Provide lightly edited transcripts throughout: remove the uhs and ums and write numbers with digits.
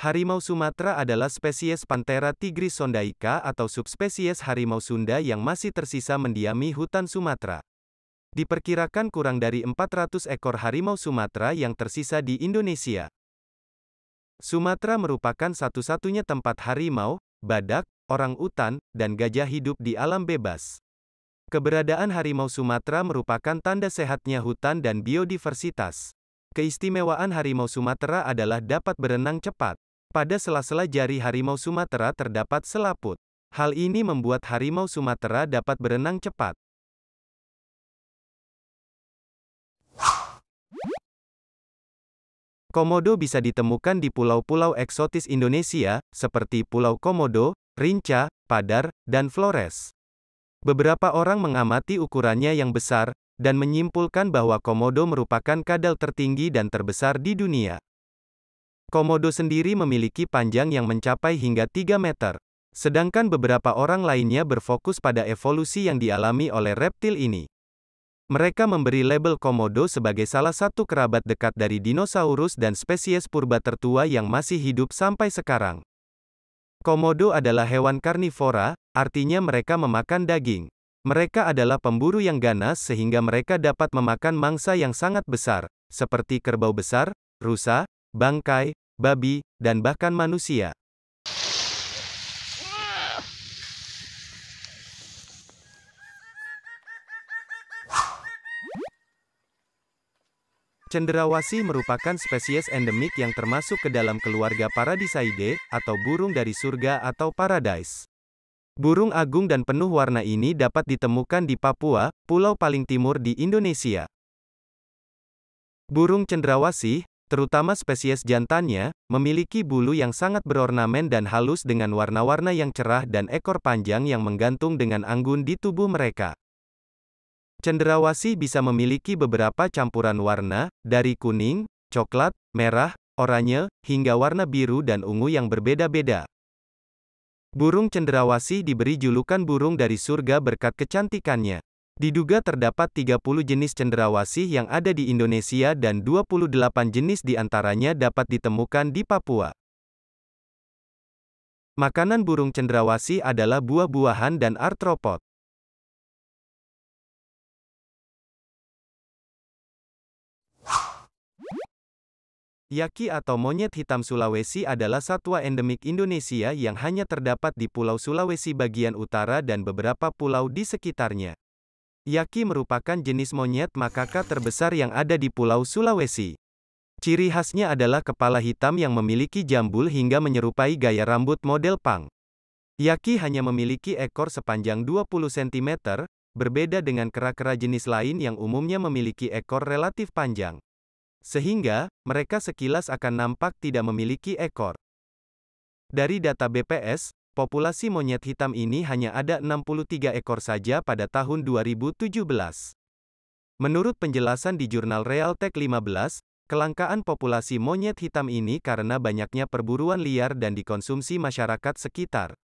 Harimau Sumatera adalah spesies Panthera tigris sondaica atau subspesies harimau Sunda yang masih tersisa mendiami hutan Sumatera. Diperkirakan kurang dari 400 ekor harimau Sumatera yang tersisa di Indonesia. Sumatera merupakan satu-satunya tempat harimau, badak, orang utan, dan gajah hidup di alam bebas. Keberadaan harimau Sumatera merupakan tanda sehatnya hutan dan biodiversitas. Keistimewaan harimau Sumatera adalah dapat berenang cepat. Pada sela-sela jari harimau Sumatera terdapat selaput. Hal ini membuat harimau Sumatera dapat berenang cepat. Komodo bisa ditemukan di pulau-pulau eksotis Indonesia, seperti Pulau Komodo, Rinca, Padar, dan Flores. Beberapa orang mengamati ukurannya yang besar, dan menyimpulkan bahwa komodo merupakan kadal tertinggi dan terbesar di dunia. Komodo sendiri memiliki panjang yang mencapai hingga 3 meter. Sedangkan beberapa orang lainnya berfokus pada evolusi yang dialami oleh reptil ini. Mereka memberi label komodo sebagai salah satu kerabat dekat dari dinosaurus dan spesies purba tertua yang masih hidup sampai sekarang. Komodo adalah hewan karnivora, artinya mereka memakan daging. Mereka adalah pemburu yang ganas sehingga mereka dapat memakan mangsa yang sangat besar, seperti kerbau besar, rusa, bangkai, babi, dan bahkan manusia. Cendrawasih merupakan spesies endemik yang termasuk ke dalam keluarga Paradiseidae, atau burung dari surga atau paradise. Burung agung dan penuh warna ini dapat ditemukan di Papua, pulau paling timur di Indonesia. Burung cendrawasih, terutama spesies jantannya, memiliki bulu yang sangat berornamen dan halus dengan warna-warna yang cerah dan ekor panjang yang menggantung dengan anggun di tubuh mereka. Cendrawasih bisa memiliki beberapa campuran warna, dari kuning, coklat, merah, oranye, hingga warna biru dan ungu yang berbeda-beda. Burung cendrawasih diberi julukan burung dari surga berkat kecantikannya. Diduga terdapat 30 jenis cendrawasih yang ada di Indonesia dan 28 jenis diantaranya dapat ditemukan di Papua. Makanan burung cendrawasih adalah buah-buahan dan artropod. Yaki atau monyet hitam Sulawesi adalah satwa endemik Indonesia yang hanya terdapat di Pulau Sulawesi bagian utara dan beberapa pulau di sekitarnya. Yaki merupakan jenis monyet makaka terbesar yang ada di Pulau Sulawesi. Ciri khasnya adalah kepala hitam yang memiliki jambul hingga menyerupai gaya rambut model punk. Yaki hanya memiliki ekor sepanjang 20 cm, berbeda dengan kera-kera jenis lain yang umumnya memiliki ekor relatif panjang. Sehingga, mereka sekilas akan nampak tidak memiliki ekor. Dari data BPS, populasi monyet hitam ini hanya ada 63 ekor saja pada tahun 2017. Menurut penjelasan di jurnal Realtek 15, kelangkaan populasi monyet hitam ini karena banyaknya perburuan liar dan dikonsumsi masyarakat sekitar.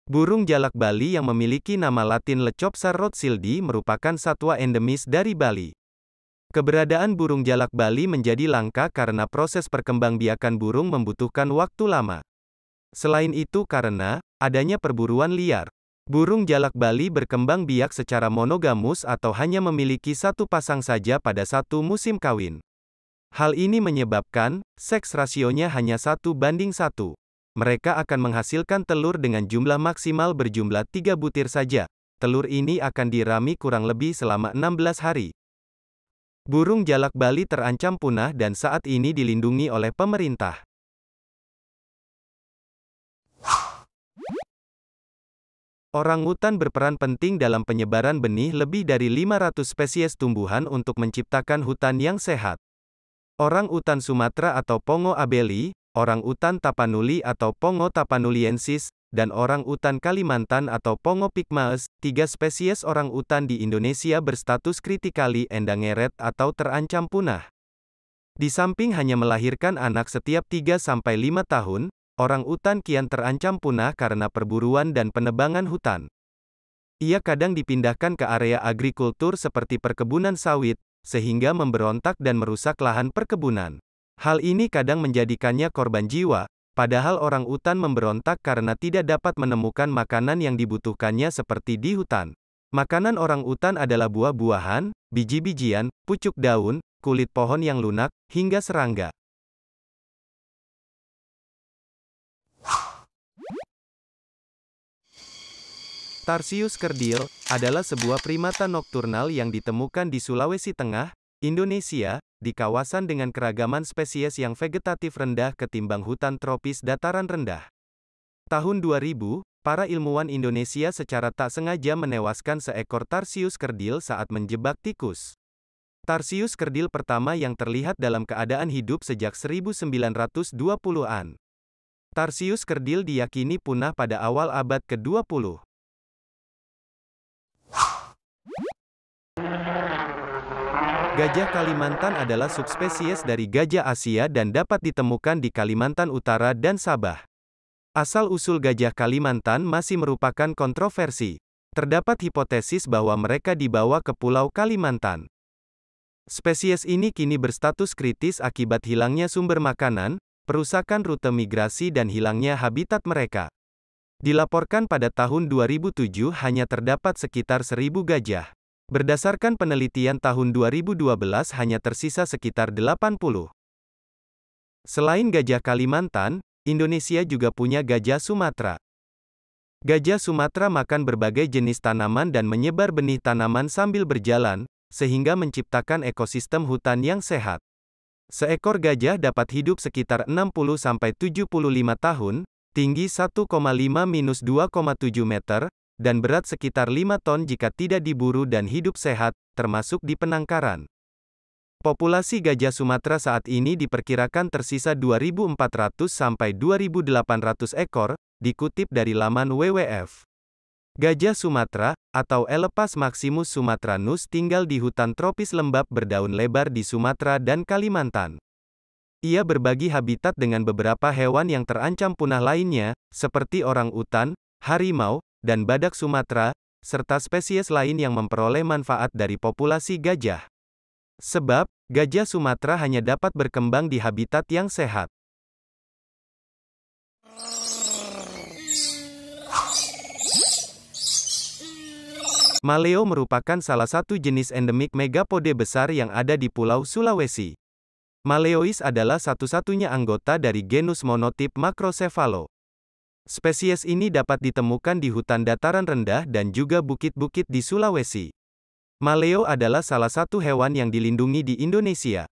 Burung jalak Bali yang memiliki nama latin Lecopsa rothschildi merupakan satwa endemis dari Bali. Keberadaan burung jalak Bali menjadi langka karena proses perkembangbiakan burung membutuhkan waktu lama. Selain itu karena adanya perburuan liar. Burung jalak Bali berkembang biak secara monogamus atau hanya memiliki satu pasang saja pada satu musim kawin. Hal ini menyebabkan seks rasionya hanya 1:1. Mereka akan menghasilkan telur dengan jumlah maksimal berjumlah 3 butir saja. Telur ini akan dirami kurang lebih selama 16 hari. Burung jalak Bali terancam punah dan saat ini dilindungi oleh pemerintah. Orangutan berperan penting dalam penyebaran benih lebih dari 500 spesies tumbuhan untuk menciptakan hutan yang sehat. Orangutan Sumatera atau Pongo abeli, orangutan tapanuli atau Pongo tapanuliensis, dan orangutan Kalimantan atau Pongo pygmaeus, 3 spesies orangutan di Indonesia berstatus critically endangered atau terancam punah. Di samping hanya melahirkan anak setiap 3-5 tahun, orangutan kian terancam punah karena perburuan dan penebangan hutan. Ia kadang dipindahkan ke area agrikultur seperti perkebunan sawit, sehingga memberontak dan merusak lahan perkebunan. Hal ini kadang menjadikannya korban jiwa, padahal orang utan memberontak karena tidak dapat menemukan makanan yang dibutuhkannya seperti di hutan. Makanan orang utan adalah buah-buahan, biji-bijian, pucuk daun, kulit pohon yang lunak, hingga serangga. Tarsius kerdil adalah sebuah primata nokturnal yang ditemukan di Sulawesi Tengah, Indonesia, di kawasan dengan keragaman spesies yang vegetatif rendah ketimbang hutan tropis dataran rendah. Tahun 2000, para ilmuwan Indonesia secara tak sengaja menewaskan seekor tarsius kerdil saat menjebak tikus. Tarsius kerdil pertama yang terlihat dalam keadaan hidup sejak 1920-an. Tarsius kerdil diyakini punah pada awal abad ke-20. Gajah Kalimantan adalah subspesies dari gajah Asia dan dapat ditemukan di Kalimantan Utara dan Sabah. Asal-usul gajah Kalimantan masih merupakan kontroversi. Terdapat hipotesis bahwa mereka dibawa ke Pulau Kalimantan. Spesies ini kini berstatus kritis akibat hilangnya sumber makanan, perusakan rute migrasi dan hilangnya habitat mereka. Dilaporkan pada tahun 2007 hanya terdapat sekitar 1.000 gajah. Berdasarkan penelitian tahun 2012 hanya tersisa sekitar 80. Selain gajah Kalimantan, Indonesia juga punya gajah Sumatera. Gajah Sumatera makan berbagai jenis tanaman dan menyebar benih tanaman sambil berjalan, sehingga menciptakan ekosistem hutan yang sehat. Seekor gajah dapat hidup sekitar 60-75 tahun, tinggi 1,5-2,7 meter, dan berat sekitar 5 ton jika tidak diburu dan hidup sehat, termasuk di penangkaran. Populasi gajah Sumatera saat ini diperkirakan tersisa 2.400 sampai 2.800 ekor, dikutip dari laman WWF. Gajah Sumatera, atau Elepas maximus sumatranus tinggal di hutan tropis lembab berdaun lebar di Sumatera dan Kalimantan. Ia berbagi habitat dengan beberapa hewan yang terancam punah lainnya, seperti orang utan, harimau, dan badak Sumatera, serta spesies lain yang memperoleh manfaat dari populasi gajah. Sebab, gajah Sumatera hanya dapat berkembang di habitat yang sehat. Maleo merupakan salah satu jenis endemik megapode besar yang ada di Pulau Sulawesi. Maleois adalah satu-satunya anggota dari genus monotip Macrocephalo. Spesies ini dapat ditemukan di hutan dataran rendah dan juga bukit-bukit di Sulawesi. Maleo adalah salah satu hewan yang dilindungi di Indonesia.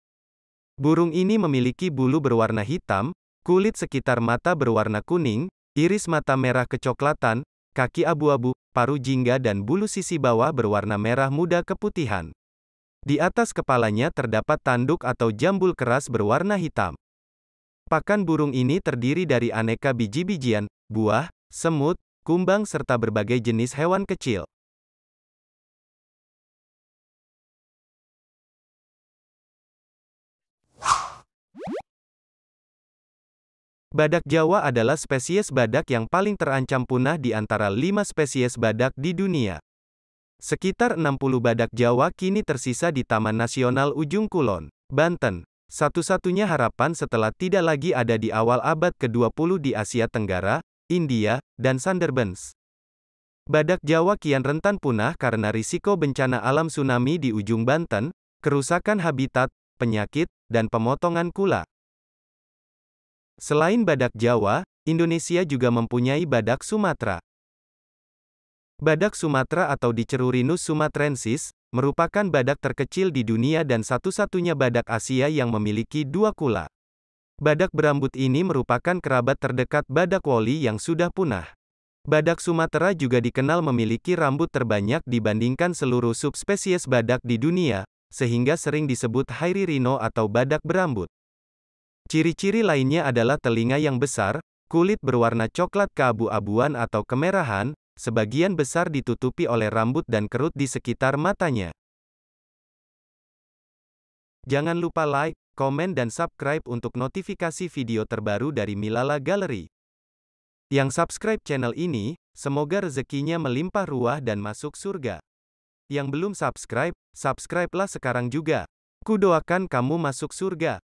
Burung ini memiliki bulu berwarna hitam, kulit sekitar mata berwarna kuning, iris mata merah kecoklatan, kaki abu-abu, paruh jingga dan bulu sisi bawah berwarna merah muda keputihan. Di atas kepalanya terdapat tanduk atau jambul keras berwarna hitam. Pakan burung ini terdiri dari aneka biji-bijian, buah, semut, kumbang serta berbagai jenis hewan kecil. Badak Jawa adalah spesies badak yang paling terancam punah di antara 5 spesies badak di dunia. Sekitar 60 badak Jawa kini tersisa di Taman Nasional Ujung Kulon, Banten. Satu-satunya harapan setelah tidak lagi ada di awal abad ke-20 di Asia Tenggara, India, dan Sundarbans. Badak Jawa kian rentan punah karena risiko bencana alam tsunami di ujung Banten, kerusakan habitat, penyakit, dan pemotongan kula. Selain badak Jawa, Indonesia juga mempunyai badak Sumatera. Badak Sumatera atau Dicerurinus sumatrensis, merupakan badak terkecil di dunia dan satu-satunya badak Asia yang memiliki 2 kula. Badak berambut ini merupakan kerabat terdekat badak woli yang sudah punah. Badak Sumatera juga dikenal memiliki rambut terbanyak dibandingkan seluruh subspesies badak di dunia, sehingga sering disebut hairy rhino atau badak berambut. Ciri-ciri lainnya adalah telinga yang besar, kulit berwarna coklat keabu-abuan atau kemerahan, sebagian besar ditutupi oleh rambut dan kerut di sekitar matanya. Jangan lupa like, komen dan subscribe untuk notifikasi video terbaru dari Milala Gallery. Yang subscribe channel ini, Semoga rezekinya melimpah ruah dan masuk surga. Yang belum subscribe, subscribe-lah sekarang juga. Kudoakan kamu masuk surga.